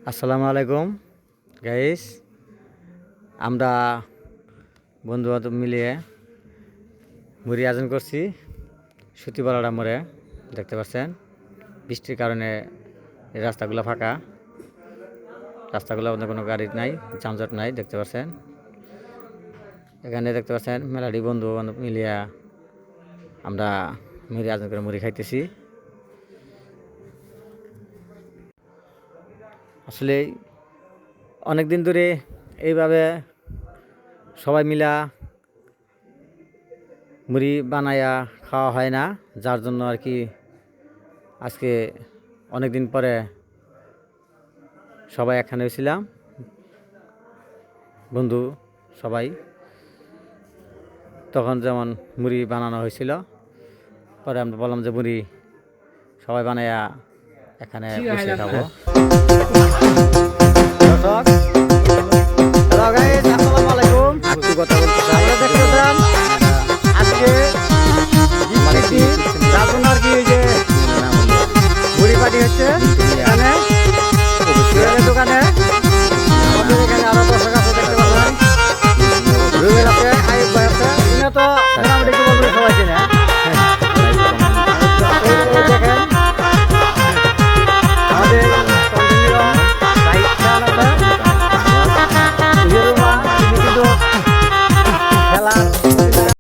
আসসালামু আলাইকুম গাইস, আমরা বন্ধু বান্ধব মিলিয়ে মুড়ি আয়োজন করছি সুতিপাড়া মোড়ে। দেখতে পাচ্ছেন বৃষ্টির কারণে এই রাস্তাগুলো ফাঁকা, রাস্তাগুলো কোনো গাড়ি নাই, যানজট নাই। দেখতে পাচ্ছেন এখানে দেখতে পাচ্ছেন মেলাডি বন্ধু বান্ধব মিলিয়ে আমরা মুড়ি আয়োজন করে মুড়ি খাইতেছি। আসলে অনেক দিন ধরে এইভাবে সবাই মিলা মুড়ি বানায়া খাওয়া হয় না, যার জন্য আর কি আজকে অনেক দিন পরে সবাই একখানে হয়েছিলাম, বন্ধু সবাই। তখন যেমন মুড়ি বানানো হয়েছিল, পরে আমরা বললাম যে মুড়ি সবাই বানায়া এখানে বসে খাবো। দর্শক, হ্যালো গাইস, আসসালামু আলাইকুম। একটু কথা বলতে চাই।